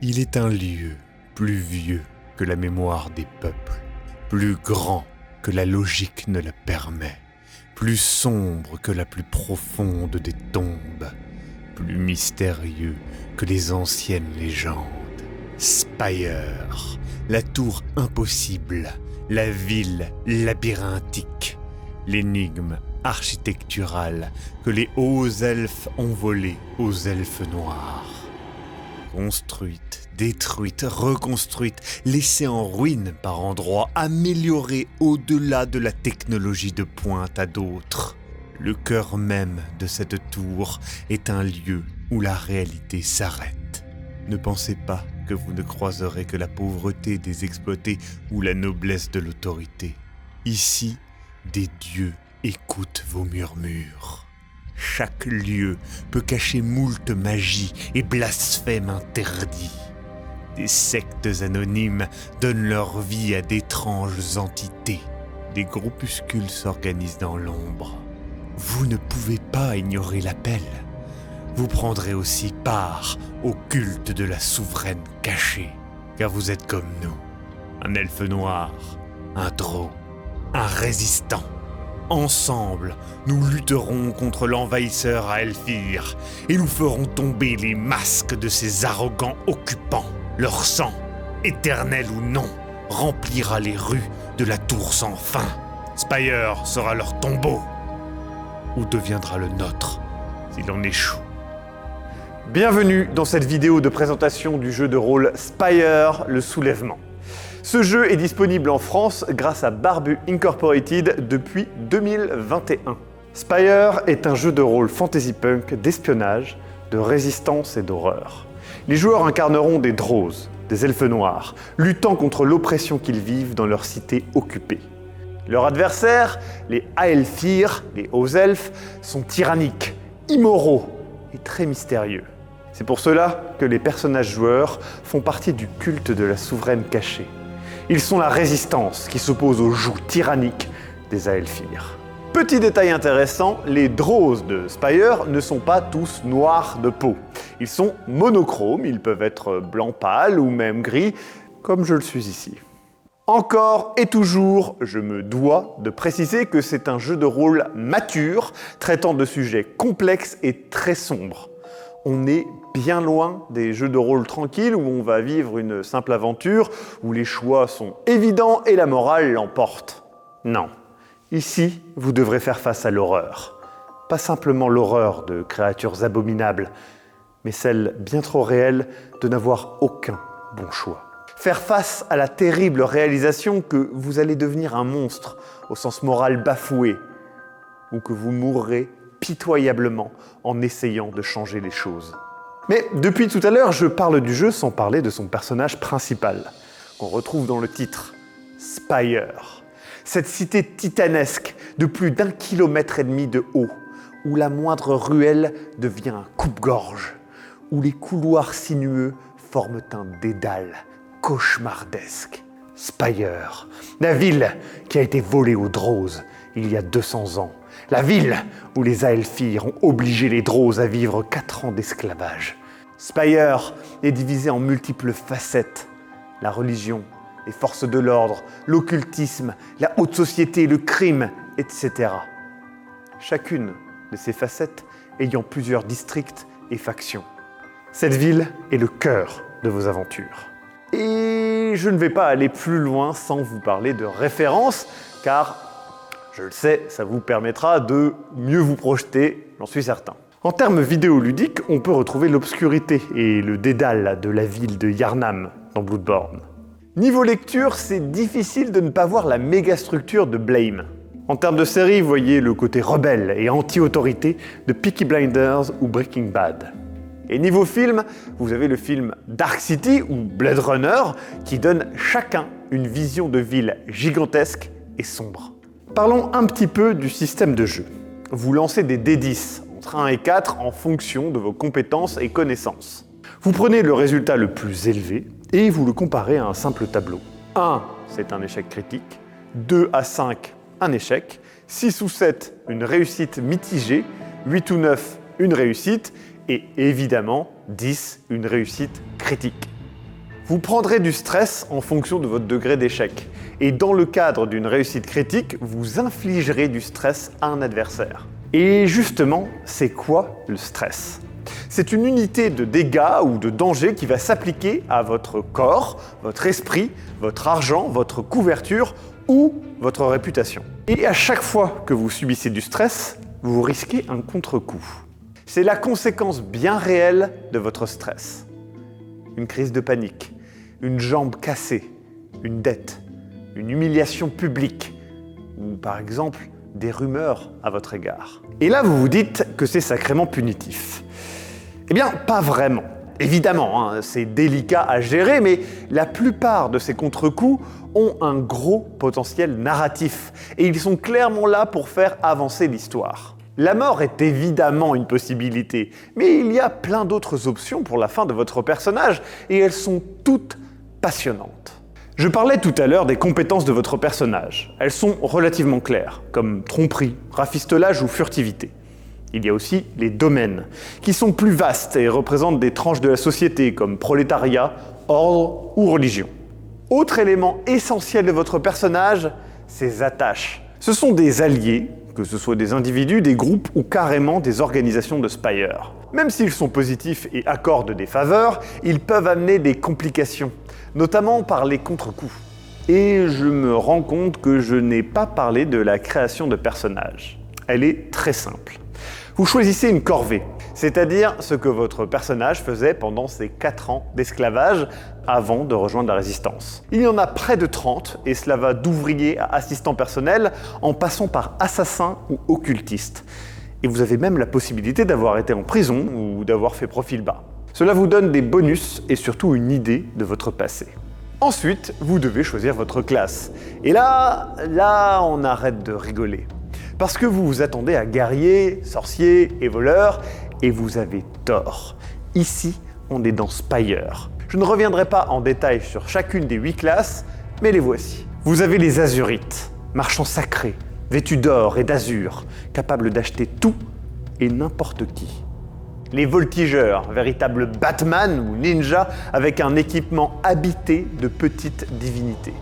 Il est un lieu plus vieux que la mémoire des peuples, plus grand que la logique ne le permet, plus sombre que la plus profonde des tombes, plus mystérieux que les anciennes légendes. Spire, la tour impossible, la ville labyrinthique, l'énigme architecturale que les hauts elfes ont volée aux elfes noirs. Construite, détruite, reconstruite, laissée en ruine par endroits, améliorée au-delà de la technologie de pointe à d'autres. Le cœur même de cette tour est un lieu où la réalité s'arrête. Ne pensez pas que vous ne croiserez que la pauvreté des exploités ou la noblesse de l'autorité. Ici, des dieux écoutent vos murmures. Chaque lieu peut cacher moult magie et blasphèmes interdits. Des sectes anonymes donnent leur vie à d'étranges entités. Des groupuscules s'organisent dans l'ombre. Vous ne pouvez pas ignorer l'appel. Vous prendrez aussi part au culte de la souveraine cachée, car vous êtes comme nous, un elfe noir, un drow, un résistant. Ensemble, nous lutterons contre l'envahisseur à Aelfir et nous ferons tomber les masques de ces arrogants occupants. Leur sang, éternel ou non, remplira les rues de la tour sans fin. Spire sera leur tombeau, ou deviendra le nôtre si l'on échoue. Bienvenue dans cette vidéo de présentation du jeu de rôle Spire, le soulèvement. Ce jeu est disponible en France grâce à Barbu Incorporated depuis 2021. Spire est un jeu de rôle fantasy punk d'espionnage, de résistance et d'horreur. Les joueurs incarneront des drows, des elfes noirs, luttant contre l'oppression qu'ils vivent dans leur cité occupée. Leurs adversaires, les Aelfir, les hauts elfes, sont tyranniques, immoraux et très mystérieux. C'est pour cela que les personnages joueurs font partie du culte de la souveraine cachée. Ils sont la résistance qui s'oppose au joug tyrannique des Aelfir. Petit détail intéressant, les drows de Spire ne sont pas tous noirs de peau. Ils sont monochromes, ils peuvent être blanc pâle ou même gris, comme je le suis ici. Encore et toujours, je me dois de préciser que c'est un jeu de rôle mature, traitant de sujets complexes et très sombres. On est bien loin des jeux de rôle tranquilles où on va vivre une simple aventure, où les choix sont évidents et la morale l'emporte. Non, ici, vous devrez faire face à l'horreur. Pas simplement l'horreur de créatures abominables, mais celle bien trop réelle de n'avoir aucun bon choix. Faire face à la terrible réalisation que vous allez devenir un monstre au sens moral bafoué, ou que vous mourrez pitoyablement en essayant de changer les choses. Mais depuis tout à l'heure, je parle du jeu sans parler de son personnage principal, qu'on retrouve dans le titre, Spire. Cette cité titanesque de plus d'1,5 km de haut, où la moindre ruelle devient un coupe-gorge, où les couloirs sinueux forment un dédale cauchemardesque. Spire, la ville qui a été volée aux drows il y a 200 ans. La ville où les Aelfir ont obligé les drows à vivre 4 ans d'esclavage. Spire est divisé en multiples facettes. La religion, les forces de l'ordre, l'occultisme, la haute société, le crime, etc. Chacune de ces facettes ayant plusieurs districts et factions. Cette ville est le cœur de vos aventures. Et je ne vais pas aller plus loin sans vous parler de références, car je le sais, ça vous permettra de mieux vous projeter, j'en suis certain. En termes vidéoludiques, on peut retrouver l'obscurité et le dédale de la ville de Yharnam dans Bloodborne. Niveau lecture, c'est difficile de ne pas voir la méga structure de Blame. En termes de série, vous voyez le côté rebelle et anti-autorité de Peaky Blinders ou Breaking Bad. Et niveau film, vous avez le film Dark City ou Blade Runner qui donne chacun une vision de ville gigantesque et sombre. Parlons un petit peu du système de jeu. Vous lancez des D10 entre 1 et 4 en fonction de vos compétences et connaissances. Vous prenez le résultat le plus élevé et vous le comparez à un simple tableau. 1, c'est un échec critique. 2 à 5, un échec. 6 ou 7, une réussite mitigée. 8 ou 9, une réussite. Et évidemment, 10, une réussite critique. Vous prendrez du stress en fonction de votre degré d'échec. Et dans le cadre d'une réussite critique, vous infligerez du stress à un adversaire. Et justement, c'est quoi le stress ? C'est une unité de dégâts ou de danger qui va s'appliquer à votre corps, votre esprit, votre argent, votre couverture ou votre réputation. Et à chaque fois que vous subissez du stress, vous risquez un contre-coup. C'est la conséquence bien réelle de votre stress. Une crise de panique, une jambe cassée, une dette, une humiliation publique ou par exemple des rumeurs à votre égard. Et là, vous vous dites que c'est sacrément punitif. Eh bien, pas vraiment. Évidemment, c'est délicat à gérer, mais la plupart de ces contre-coups ont un gros potentiel narratif et ils sont clairement là pour faire avancer l'histoire. La mort est évidemment une possibilité, mais il y a plein d'autres options pour la fin de votre personnage et elles sont toutes passionnantes. Je parlais tout à l'heure des compétences de votre personnage. Elles sont relativement claires, comme tromperie, rafistolage ou furtivité. Il y a aussi les domaines, qui sont plus vastes et représentent des tranches de la société, comme prolétariat, ordre ou religion. Autre élément essentiel de votre personnage, ses attaches. Ce sont des alliés, que ce soit des individus, des groupes ou carrément des organisations de Spire. Même s'ils sont positifs et accordent des faveurs, ils peuvent amener des complications, notamment par les contre-coups. Et je me rends compte que je n'ai pas parlé de la création de personnages. Elle est très simple. Vous choisissez une corvée, c'est-à-dire ce que votre personnage faisait pendant ses 4 ans d'esclavage avant de rejoindre la résistance. Il y en a près de 30 et cela va d'ouvrier à assistant personnel en passant par assassin ou occultiste. Et vous avez même la possibilité d'avoir été en prison ou d'avoir fait profil bas. Cela vous donne des bonus et surtout une idée de votre passé. Ensuite, vous devez choisir votre classe. Et là, on arrête de rigoler. Parce que vous vous attendez à guerrier, sorcier et voleur, et vous avez tort. Ici, on est dans Spire. Je ne reviendrai pas en détail sur chacune des 8 classes, mais les voici. Vous avez les Azurites, marchands sacrés, vêtus d'or et d'azur, capables d'acheter tout et n'importe qui. Les voltigeurs, véritables Batman ou ninjas avec un équipement habité de petites divinités.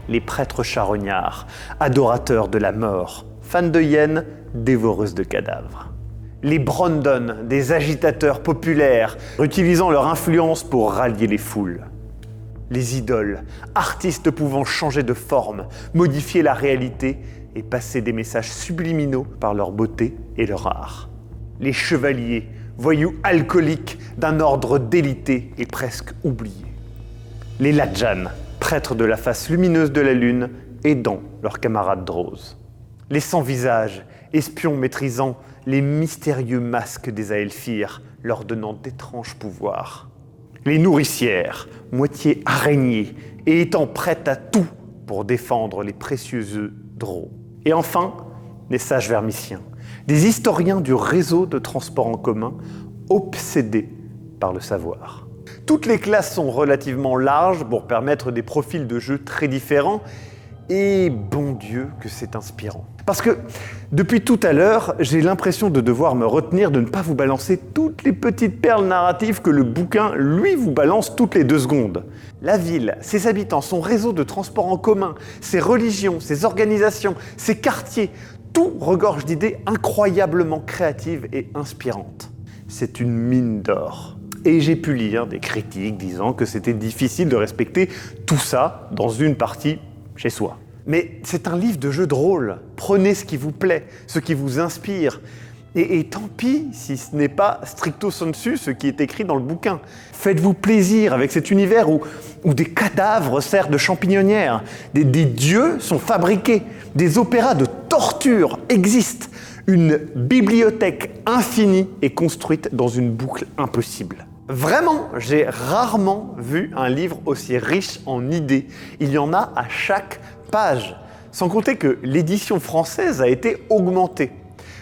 Les prêtres charognards, adorateurs de la mort, fans de hyènes, dévoreuses de cadavres. Les Brandon, des agitateurs populaires, utilisant leur influence pour rallier les foules. Les idoles, artistes pouvant changer de forme, modifier la réalité et passer des messages subliminaux par leur beauté et leur art. Les chevaliers, voyous alcooliques d'un ordre délité et presque oublié. Les Ladjan, prêtres de la face lumineuse de la lune, aidant leurs camarades droses. Les sans-visages, espions maîtrisant les mystérieux masques des Aelfir, leur donnant d'étranges pouvoirs. Les nourricières, moitié araignées et étant prêtes à tout pour défendre les précieux œufs drôles. Et enfin, les sages vermiciens, des historiens du réseau de transport en commun, obsédés par le savoir. Toutes les classes sont relativement larges pour permettre des profils de jeu très différents, et bon Dieu que c'est inspirant. Parce que depuis tout à l'heure, j'ai l'impression de devoir me retenir de ne pas vous balancer toutes les petites perles narratives que le bouquin, lui, vous balance toutes les 2 secondes. La ville, ses habitants, son réseau de transport en commun, ses religions, ses organisations, ses quartiers, tout regorge d'idées incroyablement créatives et inspirantes. C'est une mine d'or. Et j'ai pu lire des critiques disant que c'était difficile de respecter tout ça dans une partie chez soi. Mais c'est un livre de jeu de rôle. Prenez ce qui vous plaît, ce qui vous inspire. Et tant pis si ce n'est pas stricto sensu ce qui est écrit dans le bouquin. Faites-vous plaisir avec cet univers où des cadavres servent de champignonnières, des dieux sont fabriqués, des opéras de torture existent. Une bibliothèque infinie est construite dans une boucle impossible. Vraiment, j'ai rarement vu un livre aussi riche en idées. Il y en a à chaque page. Sans compter que l'édition française a été augmentée.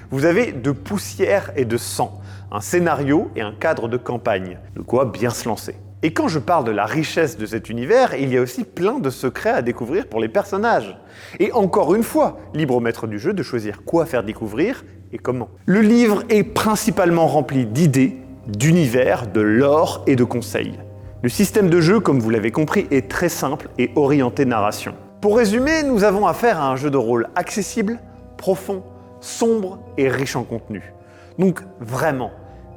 Vous avez de poussière et de sang, un scénario et un cadre de campagne, de quoi bien se lancer. Et quand je parle de la richesse de cet univers, il y a aussi plein de secrets à découvrir pour les personnages. Et encore une fois, libre au maître du jeu de choisir quoi faire découvrir et comment. Le livre est principalement rempli d'idées, d'univers, de lore et de conseils. Le système de jeu, comme vous l'avez compris, est très simple et orienté narration. Pour résumer, nous avons affaire à un jeu de rôle accessible, profond, sombre et riche en contenu. Donc vraiment,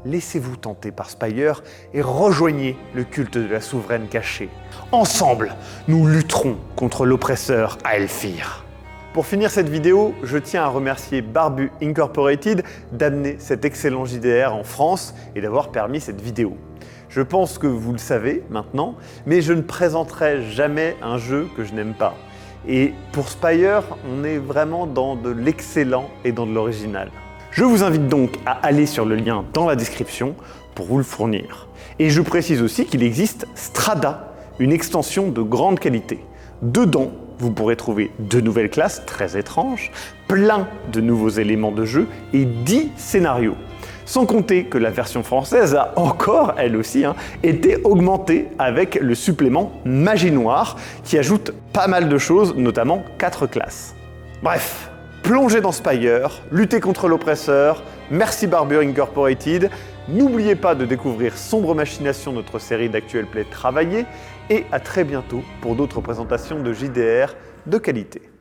laissez-vous tenter par Spire et rejoignez le culte de la souveraine cachée. Ensemble, nous lutterons contre l'oppresseur Aelfir. Pour finir cette vidéo, je tiens à remercier Barbu Incorporated d'amener cet excellent JDR en France et d'avoir permis cette vidéo. Je pense que vous le savez maintenant, mais je ne présenterai jamais un jeu que je n'aime pas. Et pour Spire, on est vraiment dans de l'excellent et dans de l'original. Je vous invite donc à aller sur le lien dans la description pour vous le fournir. Et je précise aussi qu'il existe Strada, une extension de grande qualité. Dedans, vous pourrez trouver 2 nouvelles classes très étranges, plein de nouveaux éléments de jeu et 10 scénarios. Sans compter que la version française a encore, elle aussi, été augmentée avec le supplément Magie Noire qui ajoute pas mal de choses, notamment 4 classes. Bref, plongez dans Spire, luttez contre l'oppresseur, merci Barbu Incorporated, n'oubliez pas de découvrir Sombre Machination, notre série d'actual play travaillée, et à très bientôt pour d'autres présentations de JDR de qualité.